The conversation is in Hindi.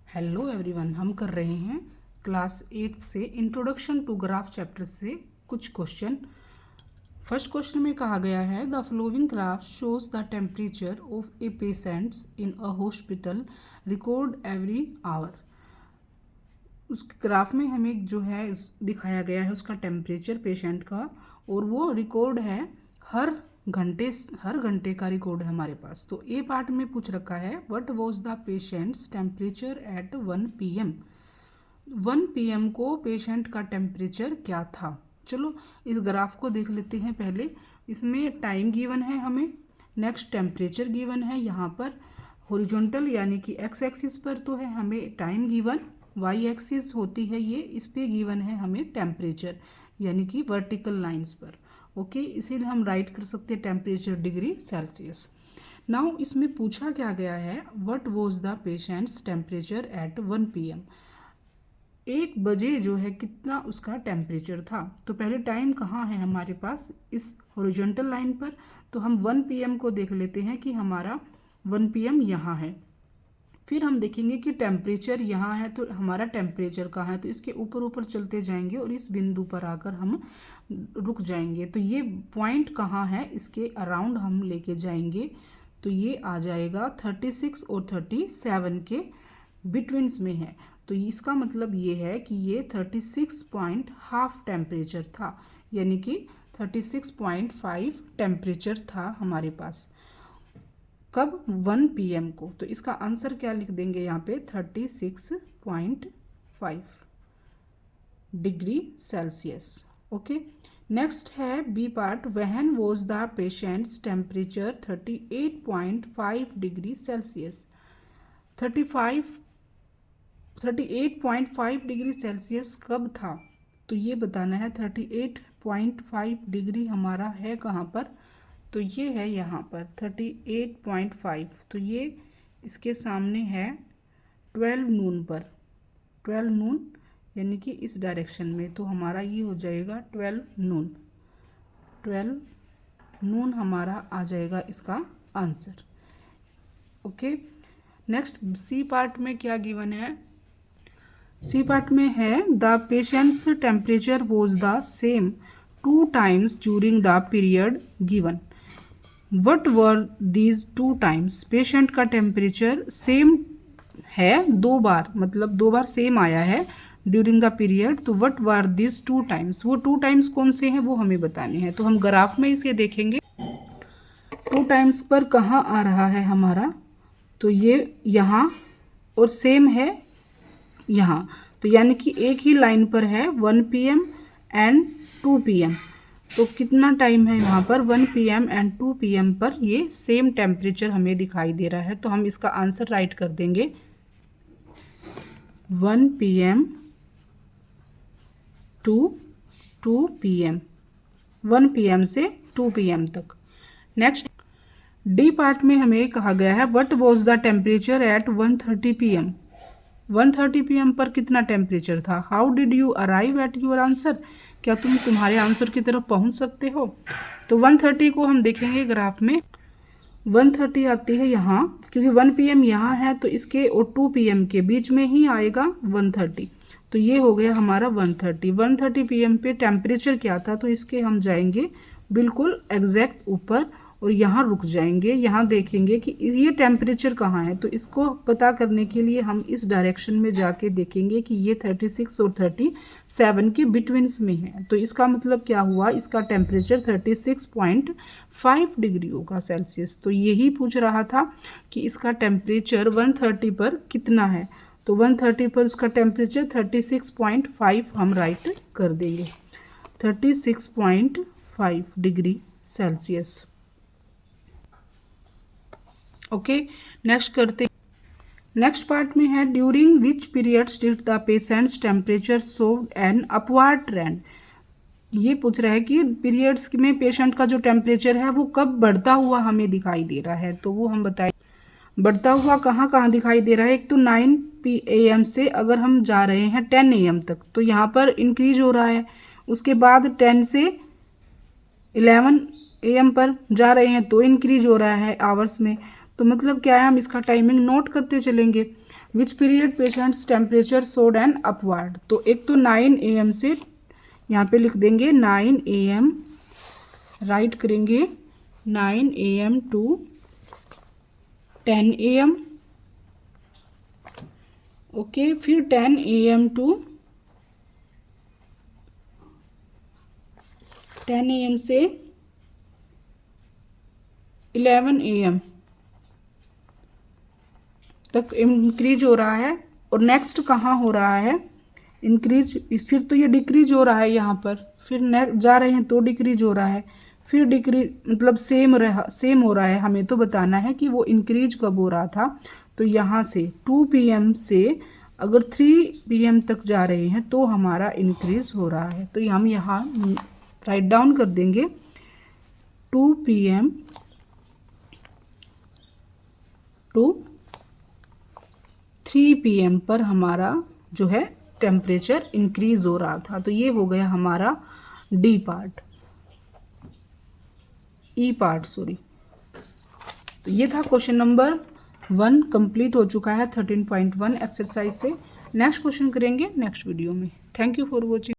हेलो एवरीवन, हम कर रहे हैं क्लास 8 से इंट्रोडक्शन टू ग्राफ चैप्टर से कुछ क्वेश्चन। फर्स्ट क्वेश्चन में कहा गया है the following graph shows the temperature of A patients in a hospital record every hour. उस ग्राफ में हमें जो है दिखाया गया है उसका टेम्परेचर पेशेंट का, और वो रिकॉर्ड है हर घंटे का रिकॉर्ड है हमारे पास। तो ए पार्ट में पूछ रखा है what was the patient's temperature at 1 PM। 1 PM को पेशेंट का टेम्परेचर क्या था। चलो इस ग्राफ को देख लेते हैं। पहले इसमें टाइम गिवन है हमें, नेक्स्ट टेम्परेचर गिवन है। यहाँ पर हॉरिजॉन्टल यानी कि एक्स एक्सिस पर तो है हमें टाइम गिवन, वाई एक्सिस होती है ये, इस पे गिवन है हमें टेम्परेचर यानी कि वर्टिकल लाइंस पर। ओके, इसीलिए हम राइट कर सकते हैं टेम्परेचर डिग्री सेल्सियस। नाउ इसमें पूछा क्या गया है what was the patient's temperature at 1 PM। 1 बजे जो है कितना उसका टेम्परेचर था। तो पहले टाइम कहाँ है हमारे पास, इस हॉरिजॉन्टल लाइन पर। तो हम 1 PM को देख लेते हैं कि हमारा 1 PM यहाँ है। फिर हम देखेंगे कि टेम्परेचर यहाँ है, तो हमारा टेम्परेचर कहाँ है। तो इसके ऊपर ऊपर चलते जाएंगे और इस बिंदु पर आकर हम रुक जाएंगे। तो ये पॉइंट कहाँ है, इसके अराउंड हम लेके जाएंगे। तो ये आ जाएगा 36 और 37 के बिटवीन्स में है। तो इसका मतलब ये है कि ये 36.5 टेम्परेचर था, यानी कि 36.5 टेम्परेचर था हमारे पास कब, 1 PM को। तो इसका आंसर क्या लिख देंगे यहाँ पे 36.5 डिग्री सेल्सियस। ओके, नेक्स्ट है B part when was the patient's temperature 38.5 degree Celsius. 38.5 degree Celsius कब था, तो ये बताना है। 38.5 डिग्री हमारा है कहाँ पर, तो ये है यहाँ पर 38.5। तो ये इसके सामने है 12 नून पर, 12 नून यानी कि इस डायरेक्शन में। तो हमारा ये हो जाएगा 12 नून, 12 नून हमारा आ जाएगा इसका answer. Okay, next C part में क्या गिवन है। सी पार्ट में है the patient's temperature was the same 2 times during the period given. What were these 2 times। Patient का टेम्परेचर सेम है 2 बार, मतलब 2 बार सेम आया है ड्यूरिंग द पीरियड। तो वट वर दीज 2 times, वो 2 times कौन से हैं वो हमें बताने हैं। तो हम ग्राफ में इसे देखेंगे 2 times पर कहाँ आ रहा है हमारा, तो ये यहाँ और सेम है यहाँ। तो यानी कि एक ही लाइन पर है 1 PM एंड 2 PM। तो कितना टाइम है यहाँ पर 1 PM एंड 2 PM पर ये सेम टेम्परेचर हमें दिखाई दे रहा है। तो हम इसका आंसर राइट कर देंगे 1 PM टू 2 PM, 1 PM से 2 PM तक। नेक्स्ट डी पार्ट में हमें कहा गया है what was the temperature at 1:30 PM। 1:30 PM पर कितना टेम्परेचर था। How did you arrive at your answer, क्या तुम तुम्हारे आंसर की तरफ पहुंच सकते हो। तो 1:30 को हम देखेंगे ग्राफ में, 1:30 आती है यहाँ, क्योंकि 1 PM यहाँ है तो इसके और 2 PM के बीच में ही आएगा 1:30। तो ये हो गया हमारा 1:30। 1:30 PM पे टेम्परेचर क्या था, तो इसके हम जाएंगे बिल्कुल एग्जैक्ट ऊपर और यहाँ रुक जाएंगे। यहाँ देखेंगे कि ये टेम्परेचर कहाँ है। तो इसको पता करने के लिए हम इस डायरेक्शन में जाके देखेंगे कि ये 36 और 37 के बिटवीन्स में है। तो इसका मतलब क्या हुआ, इसका टेम्परेचर 36.5 डिग्री होगा सेल्सियस। तो यही पूछ रहा था कि इसका टेम्परेचर 1:30 पर कितना है। तो 1:30 पर उसका टेम्परेचर 36.5 हम राइट कर देंगे, 36.5 डिग्री सेल्सियस। ओके, नेक्स्ट करते, नेक्स्ट पार्ट में है during which periods did the patient's temperature showed an upward trend. ये पूछ रहा है कि पीरियड्स में पेशेंट का जो टेम्परेचर है वो कब बढ़ता हुआ हमें दिखाई दे रहा है। तो वो हम बताएं बढ़ता हुआ कहाँ कहाँ दिखाई दे रहा है। एक तो 9 AM से अगर हम जा रहे हैं 10 AM तक, तो यहाँ पर इंक्रीज हो रहा है। उसके बाद 10 से 11 AM पर जा रहे हैं तो इंक्रीज हो रहा है आवर्स में। तो मतलब क्या है, हम इसका टाइमिंग नोट करते चलेंगे। विच पीरियड पेशेंट्स टेम्परेचर सोड एन अपवर्ड। तो एक तो 9 AM से यहाँ पे लिख देंगे 9 AM, राइट करेंगे 9 AM टू 10 AM, ओके। फिर 10 AM टू 10 AM से 11 AM तक इंक्रीज हो रहा है। और नेक्स्ट कहाँ हो रहा है इंक्रीज, फिर तो ये डिक्रीज हो रहा है यहाँ पर, फिर जा रहे हैं तो डिक्रीज हो रहा है, फिर डिक्रीज मतलब सेम हो रहा है। हमें तो बताना है कि वो इंक्रीज कब हो रहा था। तो यहाँ से 2 PM से अगर 3 PM तक जा रहे हैं तो हमारा इंक्रीज हो रहा है। तो हम यहाँ राइट डाउन कर देंगे 2 PM टू 3 PM पर हमारा जो है टेम्परेचर इंक्रीज हो रहा था। तो ये हो गया हमारा डी पार्ट, ई पार्ट सॉरी। तो ये था क्वेश्चन नंबर 1 कंप्लीट हो चुका है 13.1 एक्सरसाइज से। नेक्स्ट क्वेश्चन करेंगे नेक्स्ट वीडियो में। Thank you for watching.